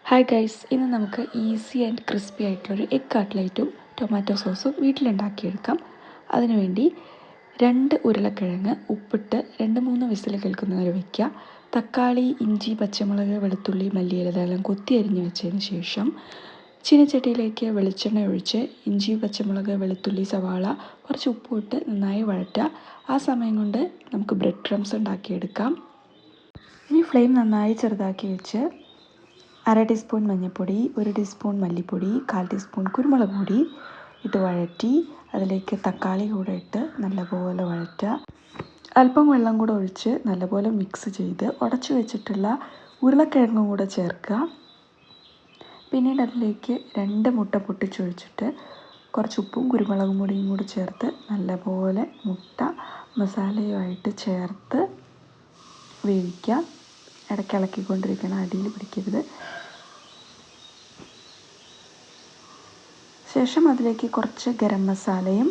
Hi guys, ഇന്ന് നമുക്ക് easy and crispy ആയിട്ടുള്ളൊരു എഗ് കട്ട്ലൈറ്റും ടൊമാറ്റോ സോസും വീട്ടിലുണ്ടാക്കിയെടുക്കാം. അതിനുവേണ്ടി 2 ഉരുളക്കിഴങ്ങ് ഉപ്പിട്ട് 2-3 വിസിൽ കേൾക്കുന്നവരെ വയ്ക്കുക. തക്കാളി, ഇഞ്ചി, പച്ചമുളക്, വെളുത്തുള്ളി, മല്ലിയില ഇതെല്ലാം കൊത്തി അരിഞ്ഞ് വെച്ചതിന് ശേഷം ചീനച്ചട്ടിയിലേക്ക് വെളിച്ചെണ്ണ ഒഴിച്ച് ഇഞ്ചി, പച്ചമുളക്, വെളുത്തുള്ളി, സവാള കുറച്ച് ഉപ്പിട്ട് നന്നായി വഴറ്റുക. ആ സമയം കൊണ്ട് നമുക്ക് ബ്രെഡ് ക്രംസ് ഉണ്ടാക്കിയെടുക്കാം. ഇനി ഫ്ലെയിം നന്നായി ചെറുതാക്കി വെച്ച് 1/2 ടീസ്പൂൺ മഞ്ഞൾപ്പൊടി, 1 ടീസ്പൂൺ മല്ലിപ്പൊടി, 1/4 ടീസ്പൂൺ കുരുമുളക് പൊടി ഇട്ട് വഴറ്റി അതിലേക്ക് തക്കാളി കൂടെ ഇട്ട് നല്ലപോലെ വഴറ്റുക. അല്പം വെള്ളം കൂടെ ഒഴിച്ച് നല്ലപോലെ മിക്സ് ചെയ്ത് ഉടച്ചു വെച്ചിട്ടുള്ള ഉരുളക്കിഴങ്ങും കൂടെ ചേർക്കുക. പിന്നീട് അതിലേക്ക് 2 മുട്ട പൊട്ടിച്ചൊഴിച്ചിട്ട് കുറച്ച് ഉപ്പും കുരുമുളകും പൊടിയും കൂടി ചേർത്ത് നല്ലപോലെ മുട്ട മസാലയുമായിട്ട് ചേർത്ത് വേവിക്കുക. ഇടയ്ക്ക് ഇളക്കിക്കൊണ്ടിരിക്കണം, അടിയിൽ പിടിക്കരുത്. ശേഷം അതിലേക്ക് കുറച്ച് ഗരം മസാലയും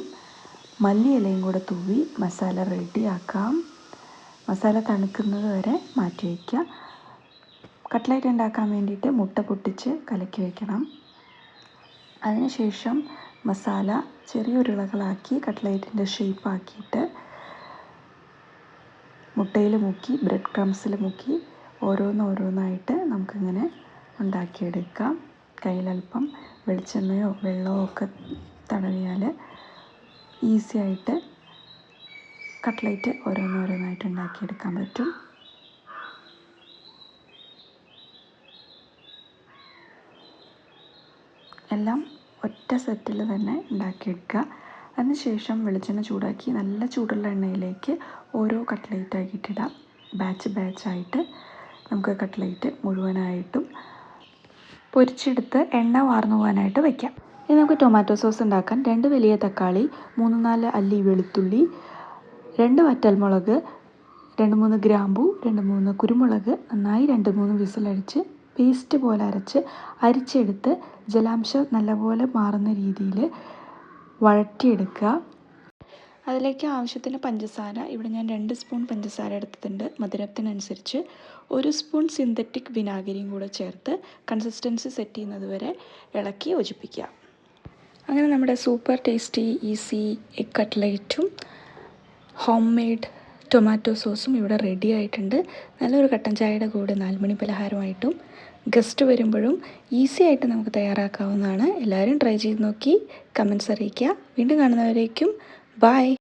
മല്ലിയിലയും കൂടെ തൂവി മസാല റെഡിയാക്കാം. മസാല തണുക്കുന്നത് വരെ മാറ്റി വയ്ക്കുക. കട്ട്ലൈറ്റ് ഉണ്ടാക്കാൻ വേണ്ടിയിട്ട് മുട്ട പൊട്ടിച്ച് കലക്കി വയ്ക്കണം. അതിനുശേഷം മസാല ചെറിയ ഉരുളകളാക്കി കട്ട്ലൈറ്റിൻ്റെ ഷേപ്പാക്കിയിട്ട് മുട്ടയിൽ മുക്കി ബ്രെഡ് ക്രംസിൽ മുക്കി ഓരോന്നായിട്ട് നമുക്കിങ്ങനെ ഉണ്ടാക്കിയെടുക്കാം. കയ്യിലൽപ്പം വെളിച്ചെണ്ണയോ വെള്ളമോ ഒക്കെ തടവിയാൽ ഈസി ആയിട്ട് കട്ട്ലൈറ്റ് ഓരോന്നായിട്ട് ഉണ്ടാക്കിയെടുക്കാൻ പറ്റും. എല്ലാം ഒറ്റ സെറ്റിൽ തന്നെ ഉണ്ടാക്കിയെടുക്കുക. അതിനുശേഷം വെളിച്ചെണ്ണ ചൂടാക്കി നല്ല ചൂടുള്ള എണ്ണയിലേക്ക് ഓരോ കട്ട്ലൈറ്റാക്കിയിട്ടിടാം. ബാച്ചായിട്ട് നമുക്ക് കട്ട്ലൈറ്റ് മുഴുവനായിട്ടും പൊരിച്ചെടുത്ത് എണ്ണ വാർന്നു പോകാനായിട്ട് വയ്ക്കാം. ഇനി നമുക്ക് ടൊമാറ്റോ സോസ് ഉണ്ടാക്കാൻ 2 വലിയ തക്കാളി, 3-4 അല്ലി വെളുത്തുള്ളി, 2 വറ്റൽമുളക്, 2-3 ഗ്രാമ്പൂ, 2-3 കുരുമുളക് നന്നായി 2-3 വിസിലടിച്ച് പേസ്റ്റ് പോലെ അരിച്ചെടുത്ത് ജലാംശം നല്ലപോലെ മാറുന്ന രീതിയിൽ വഴറ്റിയെടുക്കുക. അതിലേക്ക് ആവശ്യത്തിന് പഞ്ചസാര, ഇവിടെ ഞാൻ 2 സ്പൂൺ പഞ്ചസാര എടുത്തിട്ടുണ്ട്. മധുരത്തിനനുസരിച്ച് 1 സ്പൂൺ സിന്തറ്റിക് വിനാഗിരിയും കൂടെ ചേർത്ത് കൺസിസ്റ്റൻസി സെറ്റ് ചെയ്യുന്നത് വരെ ഇളക്കി യോജിപ്പിക്കുക. അങ്ങനെ നമ്മുടെ സൂപ്പർ ടേസ്റ്റി ഈസി എഗ് കട്ട്ലൈറ്റും ഹോം മെയ്ഡ് ടൊമാറ്റോ സോസും ഇവിടെ റെഡി ആയിട്ടുണ്ട്. നല്ലൊരു കട്ടൻ ചായയുടെ കൂടെ 4 മണി പലഹാരമായിട്ടും ഗസ്റ്റ് വരുമ്പോഴും ഈസി ആയിട്ട് നമുക്ക് തയ്യാറാക്കാവുന്നതാണ്. എല്ലാവരും ട്രൈ ചെയ്ത് നോക്കി കമൻറ്റ്സ് അറിയിക്കുക. വീണ്ടും കാണുന്നവരേക്കും ബൈ.